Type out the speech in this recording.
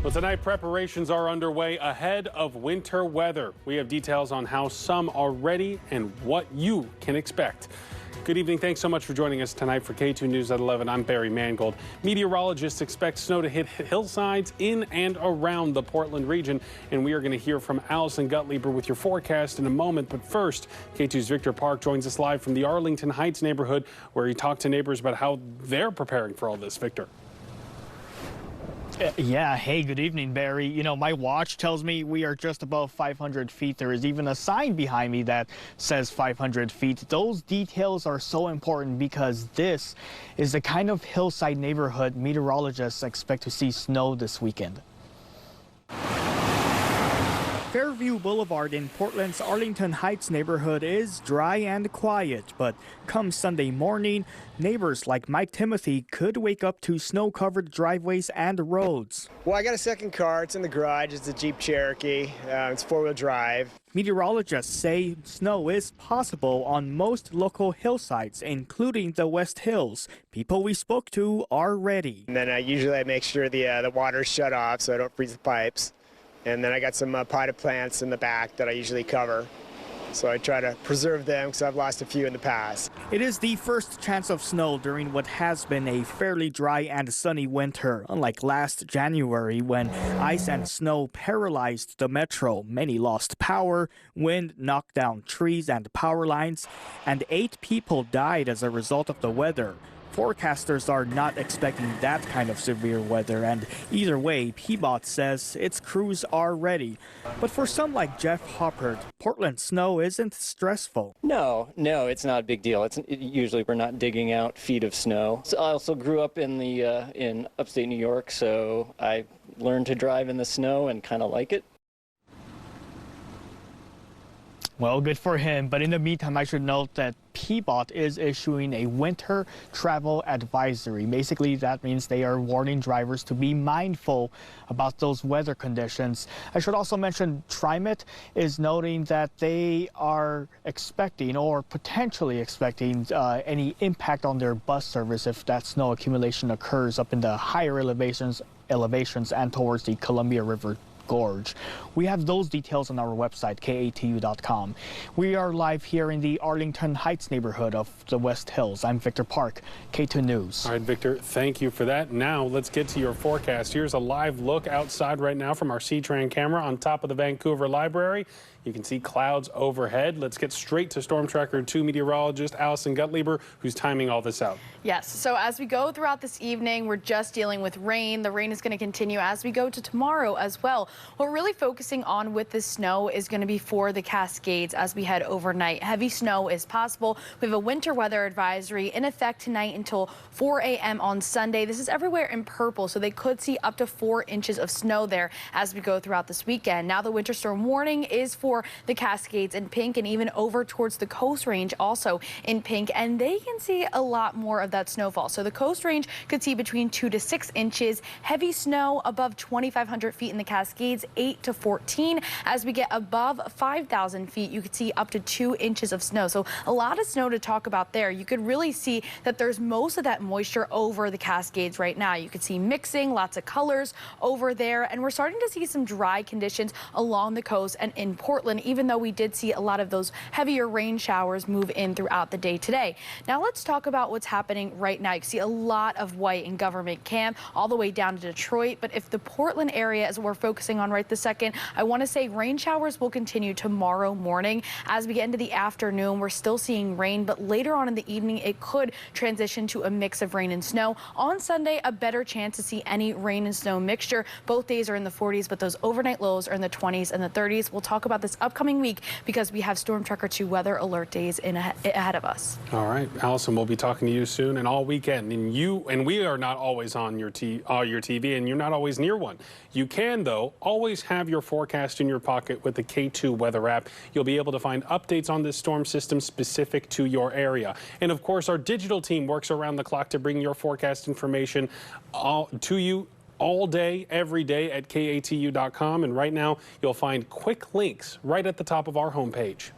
Well, tonight preparations are underway ahead of winter weather. We have details on how some are ready and what you can expect. Good evening. Thanks so much for joining us tonight for K2 News at 11. I'm Barry Mangold. Meteorologists expect snow to hit hillsides in and around the Portland region, and we are going to hear from Allison Guttleber with your forecast in a moment. But first, K2's Victor Park joins us live from the Arlington Heights neighborhood, where he talked to neighbors about how they're preparing for all this. Victor. Yeah, hey, good evening, Barry. You know, my watch tells me we are just above 500 feet. There is even a sign behind me that says 500 feet. Those details are so important because this is the kind of hillside neighborhood meteorologists expect to see snow this weekend. Fairview Boulevard in Portland's Arlington Heights neighborhood is dry and quiet, but come Sunday morning, neighbors like Mike Timothy could wake up to snow-covered driveways and roads. Well, I got a second car. It's in the garage. It's a Jeep Cherokee. It's four-wheel drive. Meteorologists say snow is possible on most local hillsides, including the West Hills. People we spoke to are ready. And then usually I make sure the water's shut off so I don't freeze the pipes. And then I got some potted plants in the back that I usually cover. So I try to preserve them because I've lost a few in the past. It is the first chance of snow during what has been a fairly dry and sunny winter, unlike last January when ice and snow paralyzed the metro. Many lost power, wind knocked down trees and power lines, and 8 people died as a result of the weather. Forecasters are not expecting that kind of severe weather, and either way, PBOT says its crews are ready. But for some like Jeff Hoppert, Portland snow isn't stressful. No, it's not a big deal. Usually we're not digging out feet of snow. So I also grew up in upstate New York, so I learned to drive in the snow and kind of like it. Well, good for him. But in the meantime, I should note that PBOT is issuing a winter travel advisory. Basically, that means they are warning drivers to be mindful about those weather conditions. I should also mention TriMet is noting that they are expecting or potentially expecting any impact on their bus service if that snow accumulation occurs up in the higher elevations and towards the Columbia River Gorge. We have those details on our website, katu.com. We are live here in the Arlington Heights neighborhood of the West Hills. I'm Victor Park, K2 News. All right, Victor, thank you for that. Now let's get to your forecast. Here's a live look outside right now from our C-Tran camera on top of the Vancouver Library. You can see clouds overhead. Let's get straight to Storm Tracker 2 meteorologist Allison Guttleber, who's timing all this out. Yes, so as we go throughout this evening, we're just dealing with rain. The rain is going to continue as we go to tomorrow as well. What we're really focusing on with this snow is going to be for the Cascades as we head overnight. Heavy snow is possible. We have a winter weather advisory in effect tonight until 4 a.m. on Sunday. This is everywhere in purple, so they could see up to 4 inches of snow there as we go throughout this weekend. Now the winter storm warning is for the Cascades in pink and even over towards the Coast Range also in pink, and they can see a lot more of that snowfall. So the Coast Range could see between 2 to 6 inches. Heavy snow above 2,500 feet in the Cascades, 8 to 14. As we get above 5,000 feet, you could see up to 2 inches of snow. So a lot of snow to talk about there. You could really see that there's most of that moisture over the Cascades right now. You could see mixing, lots of colors over there, and we're starting to see some dry conditions along the coast and in Portland, even though we did see a lot of those heavier rain showers move in throughout the day today. Now let's talk about what's happening right now. You can see a lot of white in Government Camp all the way down to Detroit, but if the Portland area is what we're focusing on right this second, I want to say rain showers will continue tomorrow morning. As we get into the afternoon, we're still seeing rain, but later on in the evening, it could transition to a mix of rain and snow. On Sunday, a better chance to see any rain and snow mixture. Both days are in the 40s, but those overnight lows are in the 20s and the 30s. We'll talk about this upcoming week because we have Storm Tracker 2 weather alert days ahead of us. All right, Allison, we'll be talking to you soon and all weekend. And we are not always on your TV, and you're not always near one. You can, though, always have your forecast in your pocket with the K2 weather app. You'll be able to find updates on this storm system specific to your area. And of course, our digital team works around the clock to bring your forecast information to you all day, every day at katu.com. And right now, you'll find quick links right at the top of our homepage.